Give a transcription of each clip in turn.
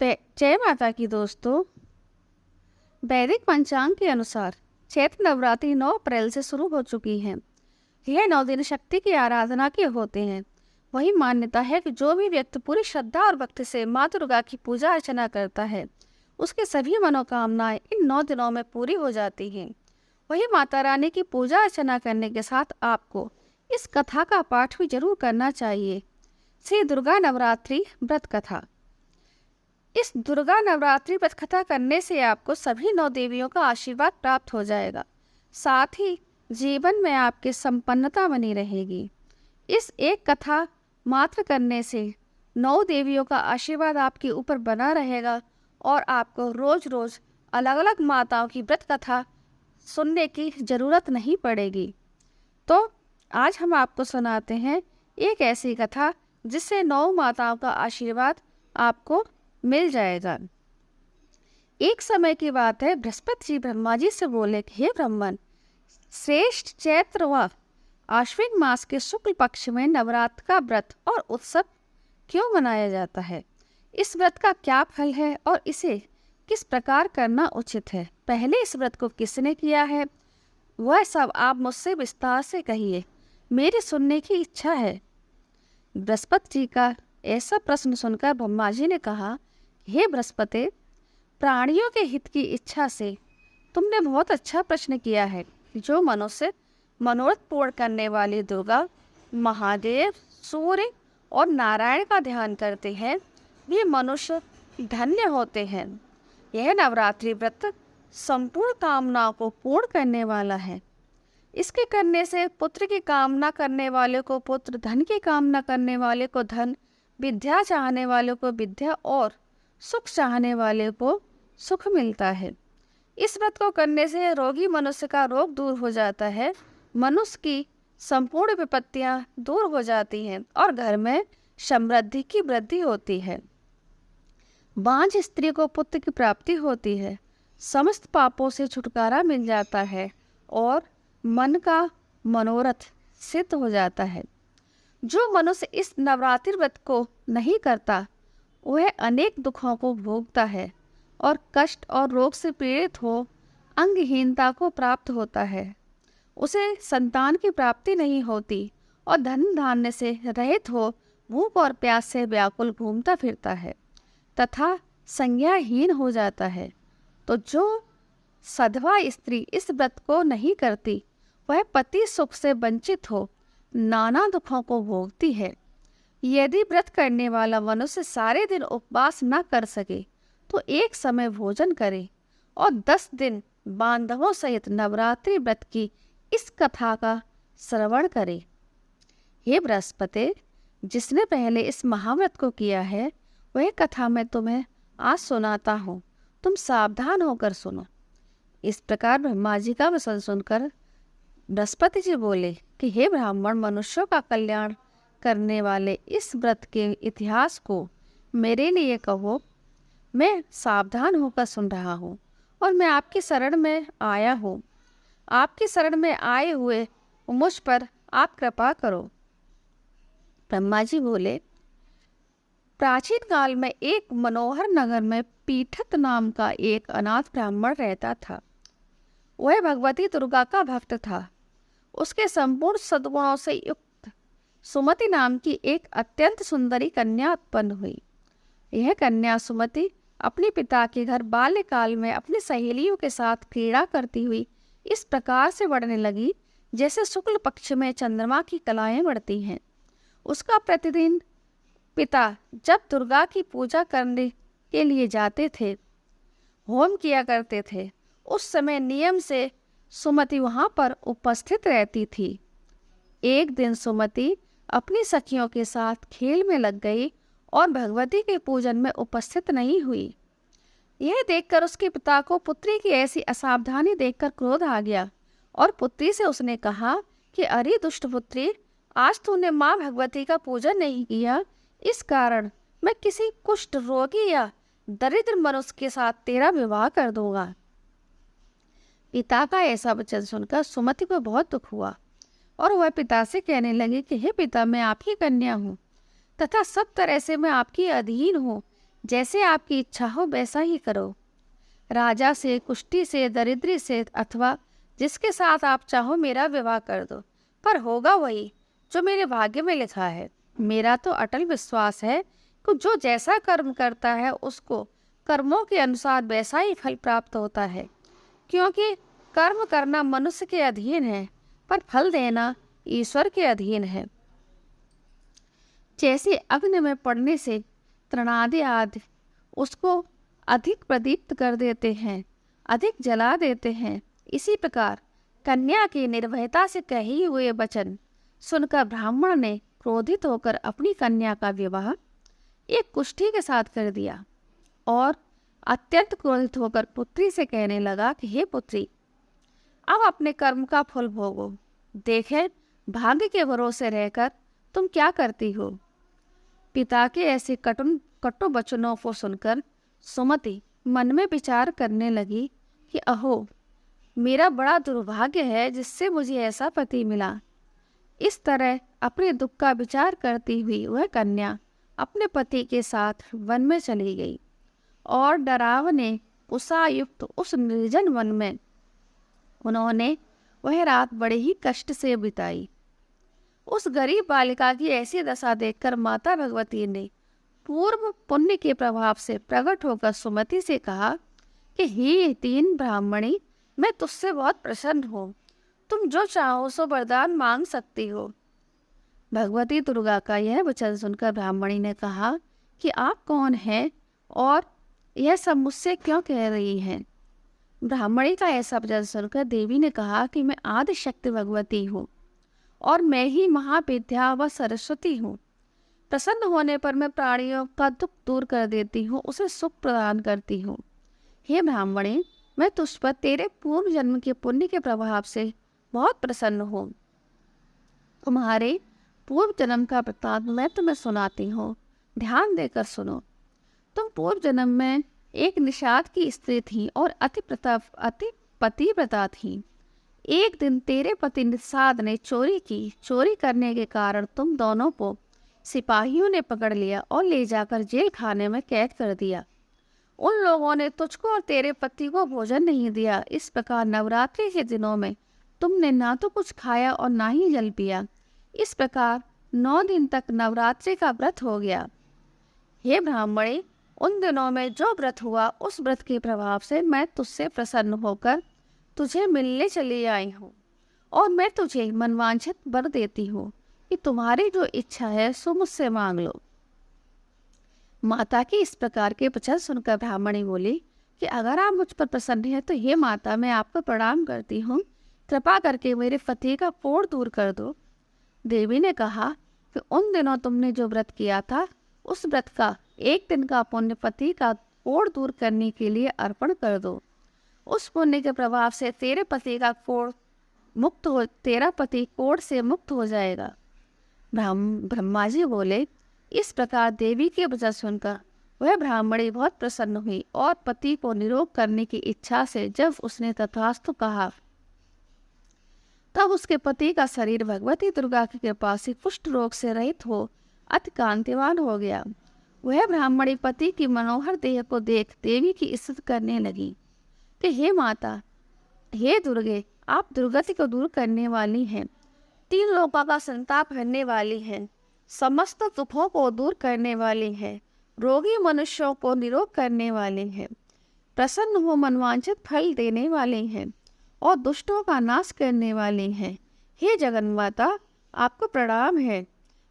जय माता की दोस्तों। वैदिक पंचांग के अनुसार चैत्र नवरात्रि 9 अप्रैल से शुरू हो चुकी है। यह 9 दिन शक्ति की आराधना के होते हैं। वही मान्यता है कि जो भी व्यक्ति पूरी श्रद्धा और भक्ति से माँ दुर्गा की पूजा अर्चना करता है, उसके सभी मनोकामनाएं इन 9 दिनों में पूरी हो जाती हैं। वही माता रानी की पूजा अर्चना करने के साथ आपको इस कथा का पाठ भी जरूर करना चाहिए। श्री दुर्गा नवरात्रि व्रत कथा। इस दुर्गा नवरात्रि व्रत कथा करने से आपको सभी 9 देवियों का आशीर्वाद प्राप्त हो जाएगा। साथ ही जीवन में आपकी संपन्नता बनी रहेगी। इस एक कथा मात्र करने से 9 देवियों का आशीर्वाद आपके ऊपर बना रहेगा और आपको रोज रोज अलग अलग माताओं की व्रत कथा सुनने की जरूरत नहीं पड़ेगी। तो आज हम आपको सुनाते हैं एक ऐसी कथा जिससे 9 माताओं का आशीर्वाद आपको मिल जाएगा। एक समय की बात है, बृहस्पति जी ब्रह्मा जी से बोले कि हे ब्रह्मन, श्रेष्ठ चैत्र व आश्विन मास के शुक्ल पक्ष में नवरात्र का व्रत और उत्सव क्यों मनाया जाता है? इस व्रत का क्या फल है और इसे किस प्रकार करना उचित है? पहले इस व्रत को किसने किया है, वह सब आप मुझसे विस्तार से कहिए, मेरी सुनने की इच्छा है। बृहस्पति जी का ऐसा प्रश्न सुनकर ब्रह्मा जी ने कहा, हे बृहस्पति, प्राणियों के हित की इच्छा से तुमने बहुत अच्छा प्रश्न किया है। जो मनुष्य मनोरथ पूर्ण करने वाली दुर्गा, महादेव, सूर्य और नारायण का ध्यान करते हैं, वे मनुष्य धन्य होते हैं। यह नवरात्रि व्रत संपूर्ण कामनाओं को पूर्ण करने वाला है। इसके करने से पुत्र की कामना करने वाले को पुत्र, धन की कामना करने वाले को धन, विद्या चाहने वाले को विद्या और सुख चाहने वाले को सुख मिलता है। इस व्रत को करने से रोगी मनुष्य का रोग दूर हो जाता है, मनुष्य की संपूर्ण विपत्तियां दूर हो जाती हैं और घर में समृद्धि की वृद्धि होती है। बांझ स्त्री को पुत्र की प्राप्ति होती है, समस्त पापों से छुटकारा मिल जाता है और मन का मनोरथ सिद्ध हो जाता है। जो मनुष्य इस नवरात्रि व्रत को नहीं करता, वह अनेक दुखों को भोगता है और कष्ट और रोग से पीड़ित हो अंगहीनता को प्राप्त होता है। उसे संतान की प्राप्ति नहीं होती और धन धान्य से रहित हो भूख और प्यास से व्याकुल घूमता फिरता है तथा संज्ञाहीन हो जाता है। तो जो सधवा स्त्री इस व्रत को नहीं करती, वह पति सुख से वंचित हो नाना दुखों को भोगती है। यदि व्रत करने वाला मनुष्य सारे दिन उपवास न कर सके तो एक समय भोजन करे और 10 दिन बांधवों सहित नवरात्रि व्रत की इस कथा का श्रवण करे। हे बृहस्पति, जिसने पहले इस महाव्रत को किया है, वह कथा मैं तुम्हें आज सुनाता हूँ, तुम सावधान होकर सुनो। इस प्रकार ब्रह्मा जी का वचन सुनकर बृहस्पति जी बोले कि हे ब्राह्मण, मनुष्यों का कल्याण करने वाले इस व्रत के इतिहास को मेरे लिए कहो। मैं सावधान होकर सुन रहा हूँ और मैं आपकी शरण में आया हूँ। आपकी शरण में आए हुए मुझ पर आप कृपा करो। ब्रह्मा जी बोले, प्राचीन काल में एक मनोहर नगर में पीठत नाम का एक अनाथ ब्राह्मण रहता था। वह भगवती दुर्गा का भक्त था। उसके संपूर्ण सद्गुणों से युक्त सुमति नाम की एक अत्यंत सुंदरी कन्या उत्पन्न हुई। यह कन्या सुमति अपने पिता के घर बाल्यकाल में अपनी सहेलियों के साथ क्रीड़ा करती हुई इस प्रकार से बढ़ने लगी जैसे शुक्ल पक्ष में चंद्रमा की कलाएं बढ़ती हैं। उसका प्रतिदिन पिता जब दुर्गा की पूजा करने के लिए जाते थे, होम किया करते थे, उस समय नियम से सुमति वहां पर उपस्थित रहती थी। एक दिन सुमति अपनी सखियों के साथ खेल में लग गई और भगवती के पूजन में उपस्थित नहीं हुई। यह देखकर उसके पिता को पुत्री की ऐसी असावधानी देखकर क्रोध आ गया और पुत्री से उसने कहा कि अरे दुष्ट पुत्री, आज तूने माँ भगवती का पूजन नहीं किया, इस कारण मैं किसी कुष्ठ रोगी या दरिद्र मनुष्य के साथ तेरा विवाह कर दूंगा। पिता का ऐसा वचन सुनकर सुमति को बहुत दुख हुआ और वह पिता से कहने लगी कि हे पिता, मैं आपकी कन्या हूँ तथा सब तरह से मैं आपकी अधीन हूँ, जैसे आपकी इच्छा हो वैसा ही करो। राजा से, कुष्ठी से, दरिद्री से अथवा जिसके साथ आप चाहो मेरा विवाह कर दो, पर होगा वही जो मेरे भाग्य में लिखा है। मेरा तो अटल विश्वास है कि जो जैसा कर्म करता है उसको कर्मों के अनुसार वैसा ही फल प्राप्त होता है, क्योंकि कर्म करना मनुष्य के अधीन है पर फल देना ईश्वर के अधीन है। जैसे अग्नि में पड़ने से तृणादि आदि उसको अधिक प्रदीप्त कर देते हैं, अधिक जला देते हैं, इसी प्रकार कन्या की निर्भयता से कही हुए वचन सुनकर ब्राह्मण ने क्रोधित होकर अपनी कन्या का विवाह एक कुष्ठी के साथ कर दिया और अत्यंत क्रोधित होकर पुत्री से कहने लगा कि हे पुत्री, अब अपने कर्म का फल भोगो। देखें भाग्य के भरोसे रहकर तुम क्या करती हो। पिता के ऐसे कटु वचनों को सुनकर सुमति मन में विचार करने लगी कि अहो, मेरा बड़ा दुर्भाग्य है जिससे मुझे ऐसा पति मिला। इस तरह अपने दुख का विचार करती हुई वह कन्या अपने पति के साथ वन में चली गई और डरावने उषायुक्त उस निर्जन वन में उन्होंने वह रात बड़े ही कष्ट से बिताई। उस गरीब बालिका की ऐसी दशा देखकर माता भगवती ने पूर्व पुण्य के प्रभाव से प्रकट होकर सुमति से कहा कि हे तीन ब्राह्मणी, मैं तुझसे बहुत प्रसन्न हूँ, तुम जो चाहो सो वरदान मांग सकती हो। भगवती दुर्गा का यह वचन सुनकर ब्राह्मणी ने कहा कि आप कौन हैं और यह सब मुझसे क्यों कह रही हैं। ब्राह्मणी का ऐसा वचन सुनकर देवी ने कहा कि मैं आदि शक्ति भगवती हूँ और मैं ही महाविद्या व सरस्वती हूँ। प्रसन्न होने पर मैं प्राणियों का दुख दूर कर देती हूँ, उसे सुख प्रदान करती हूँ। हे ब्राह्मणी, मैं तुझ पर तेरे पूर्व जन्म के पुण्य के प्रभाव से बहुत प्रसन्न हूँ। तुम्हारे पूर्व जन्म का वृत्तांत मैं तुम्हें सुनाती हूँ, ध्यान देकर सुनो। तुम पूर्व जन्म में एक निषाद की स्त्री थी और अति पतिव्रता थी। एक दिन तेरे पति निषाद ने चोरी की। चोरी करने के कारण तुम दोनों को सिपाहियों ने पकड़ लिया और ले जाकर जेल खाने में कैद कर दिया। उन लोगों ने तुझको और तेरे पति को भोजन नहीं दिया। इस प्रकार नवरात्रि के दिनों में तुमने ना तो कुछ खाया और ना ही जल पिया। इस प्रकार 9 दिन तक नवरात्रि का व्रत हो गया। हे ब्राह्मणी, उन दिनों में जो व्रत हुआ उस व्रत के प्रभाव से मैं तुझसे प्रसन्न होकर तुझे मिलने चली आई हूँ और मैं तुझे मनवांछित वर देती हूँ कि तुम्हारी जो इच्छा है सो मुझसे मांग लो। माता की इस प्रकार के वचन सुनकर ब्राह्मणी बोली कि अगर आप मुझ पर प्रसन्न हैं तो हे माता, मैं आपको प्रणाम करती हूँ, कृपा करके मेरे पति का कोढ़ दूर कर दो। देवी ने कहा कि उन दिनों तुमने जो व्रत किया था उस व्रत का एक दिन का पुण्य पति का कोढ़ दूर करने के लिए अर्पण कर दो। उस पुण्य के प्रभाव से तेरे पति कोढ़ से मुक्त हो जाएगा। ब्रह्मा जी बोले। इस प्रकार देवी के वचन सुनकर वह ब्राह्मणी बहुत प्रसन्न हुई और पति को निरोग करने की इच्छा से जब उसने तथास्तु कहा तब उसके पति का शरीर भगवती दुर्गा की कृपा से कुष्ठ रोग से रहित हो अति कांतिवान हो गया। वह ब्राह्मणी पति की मनोहर देह को देख देवी की स्तुति करने लगी कि हे माता, हे दुर्गे, आप दुर्गति को दूर करने वाली हैं, 3 लोकों का संताप हरने वाली हैं, समस्त दुखों को दूर करने वाली हैं, रोगी मनुष्यों को निरोग करने वाली हैं, प्रसन्न हो मनवांछित फल देने वाली हैं और दुष्टों का नाश करने वाली हैं। हे जगन्माता, आपको प्रणाम है,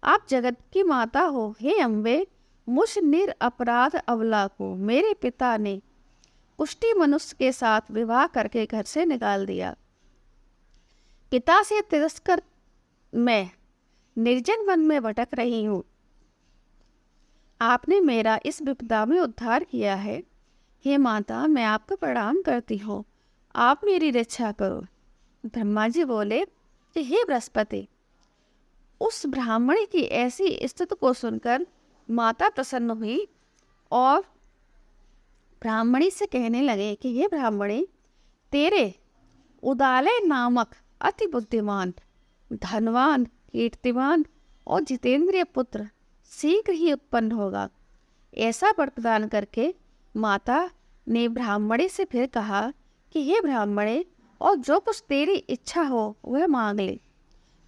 आप जगत की माता हो। हे अम्बे, मुझ निरपराध अबला को मेरे पिता ने कुष्ठी मनुष्य के साथ विवाह करके घर से निकाल दिया। पिता से तिरस्कृत मैं निर्जन वन में भटक रही हूँ। आपने मेरा इस विपदा में उद्धार किया है। हे माता, मैं आपको प्रणाम करती हूँ, आप मेरी रक्षा करो। ब्रह्मा जी बोले कि हे बृहस्पति, उस ब्राह्मणी की ऐसी स्तुति को सुनकर माता प्रसन्न हुई और ब्राह्मणी से कहने लगे कि हे ब्राह्मणी, तेरे उदालय नामक अति बुद्धिमान, धनवान, कीर्तिमान और जितेंद्रिय पुत्र शीघ्र ही उत्पन्न होगा। ऐसा वर प्रदान करके माता ने ब्राह्मणी से फिर कहा कि हे ब्राह्मणे, और जो कुछ तेरी इच्छा हो वह मांग ले।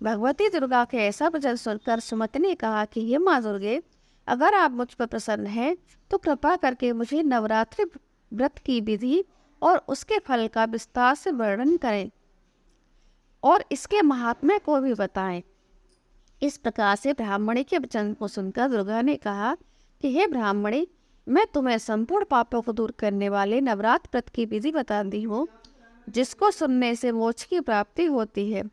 भगवती दुर्गा के ऐसा वचन सुनकर सुमति ने कहा कि हे माँ दुर्गे, अगर आप मुझ पर प्रसन्न हैं तो कृपा करके मुझे नवरात्रि व्रत की विधि और उसके फल का विस्तार से वर्णन करें और इसके महात्म्य को भी बताएं। इस प्रकार से ब्राह्मणी के वचन को सुनकर दुर्गा ने कहा कि हे ब्राह्मणी, मैं तुम्हें संपूर्ण पापों को दूर करने वाले नवरात्र व्रत की विधि बताती हूँ, जिसको सुनने से मोक्ष की प्राप्ति होती है।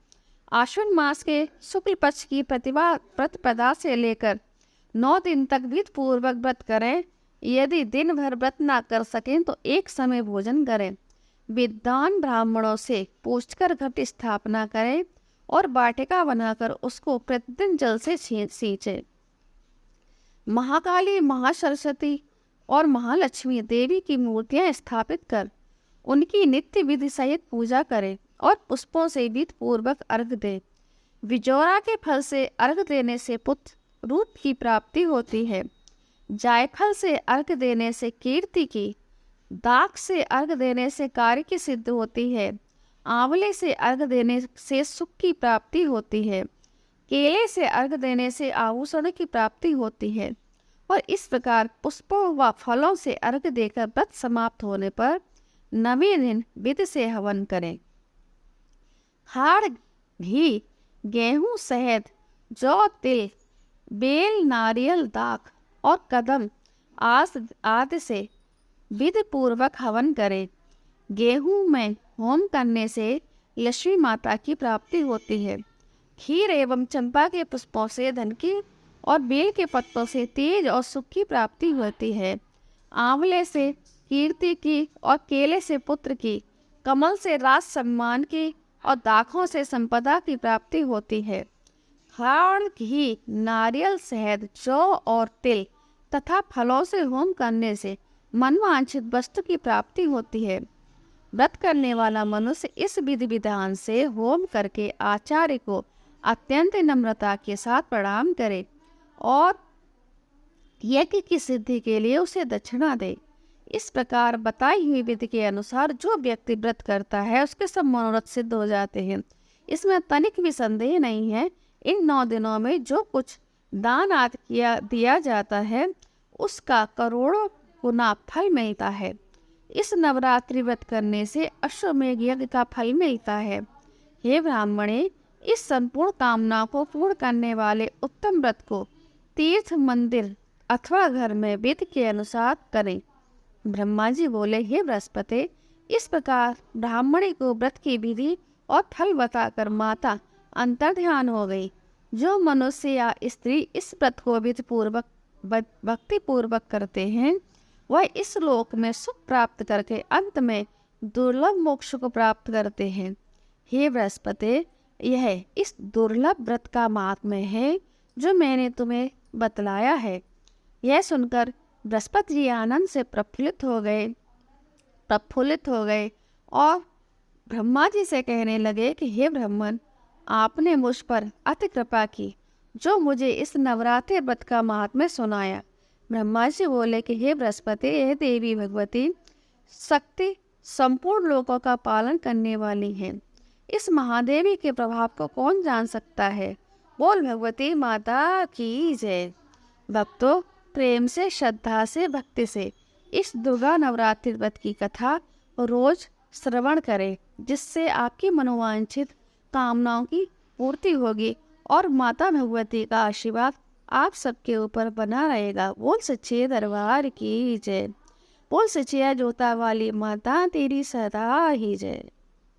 आश्विन मास के शुक्ल पक्ष की प्रतिपदा से लेकर 9 दिन तक विधि पूर्वक व्रत करें। यदि दिन भर व्रत ना कर सकें तो एक समय भोजन करें। विद्वान ब्राह्मणों से पूछकर घट स्थापना करें और वाटिका बनाकर उसको प्रतिदिन जल से सींचें। महाकाली, महासरस्वती और महालक्ष्मी देवी की मूर्तियां स्थापित कर उनकी नित्य विधि सहित पूजा करें और पुष्पों से विधि पूर्वक अर्घ दें। विजोरा के फल से अर्घ देने से पुत्र रूप की प्राप्ति होती है। जायफल से अर्घ देने से कीर्ति की, दाख से अर्घ देने से कार्य की सिद्ध होती है, आंवले से अर्घ देने से सुख की प्राप्ति होती है, केले से अर्घ देने से आभूषण की प्राप्ति होती है। और इस प्रकार पुष्पों व फलों से अर्घ देकर व्रत समाप्त होने पर 9वें दिन विधि से हवन करें। हाड़, घी, गेहूं, शहद, जौ, तिल, बेल, नारियल, दाख और कदम आदि से विधि पूर्वक हवन करें। गेहूं में होम करने से लक्ष्मी माता की प्राप्ति होती है। खीर एवं चंपा के पुष्पों से धन की और बेल के पत्तों से तेज और सुख की प्राप्ति होती है। आंवले से कीर्ति की और केले से पुत्र की, कमल से राज सम्मान की और दाखों से संपदा की प्राप्ति होती है। खाड़, घी, नारियल, शहद, जौ और तिल तथा फलों से होम करने से मनवांछित वस्तु की प्राप्ति होती है। व्रत करने वाला मनुष्य इस विधि विधान से होम करके आचार्य को अत्यंत नम्रता के साथ प्रणाम करे और यज्ञ की सिद्धि के लिए उसे दक्षिणा दे। इस प्रकार बताई हुई विधि के अनुसार जो व्यक्ति व्रत करता है उसके सब मनोरथ सिद्ध हो जाते हैं। इसमें तनिक भी संदेह नहीं है। इन 9 दिनों में जो कुछ दान आदि दिया जाता है उसका करोड़ों गुना फल मिलता है। इस नवरात्रि व्रत करने से अश्वमेघ यज्ञ का फल मिलता है। हे ब्राह्मणे, इस संपूर्ण कामना को पूर्ण करने वाले उत्तम व्रत को तीर्थ, मंदिर अथवा घर में विधि के अनुसार करें। ब्रह्मा जी बोले, हे बृहस्पति, इस प्रकार ब्राह्मणी को व्रत की विधि और फल बताकर माता अंतर्ध्यान हो गई। जो मनुष्य या स्त्री इस व्रत को विधि पूर्वक भक्ति पूर्वक करते हैं वह इस लोक में सुख प्राप्त करके अंत में दुर्लभ मोक्ष को प्राप्त करते हैं। हे बृहस्पति, यह इस दुर्लभ व्रत का महात्म्य है जो मैंने तुम्हें बतलाया है। यह सुनकर बृहस्पति जी आनंद से प्रफुल्लित हो गए और ब्रह्मा जी से कहने लगे कि हे ब्राह्मण, आपने मुझ पर अति कृपा की जो मुझे इस नवरात्रि व्रत का महात्म्य सुनाया। ब्रह्मा जी बोले कि हे बृहस्पति, यह देवी भगवती शक्ति संपूर्ण लोकों का पालन करने वाली है। इस महादेवी के प्रभाव को कौन जान सकता है। बोल भगवती माता की जय। भक्तों, प्रेम से, श्रद्धा से, भक्ति से इस दुर्गा नवरात्रि व्रत की कथा रोज श्रवण करें, जिससे आपकी मनोवांछित कामनाओं की पूर्ति होगी और माता भगवती का आशीर्वाद आप सबके ऊपर बना रहेगा। बोल सच्चे दरबार की जय। बोल सच्चिया जोता वाली माता तेरी सदा ही जय।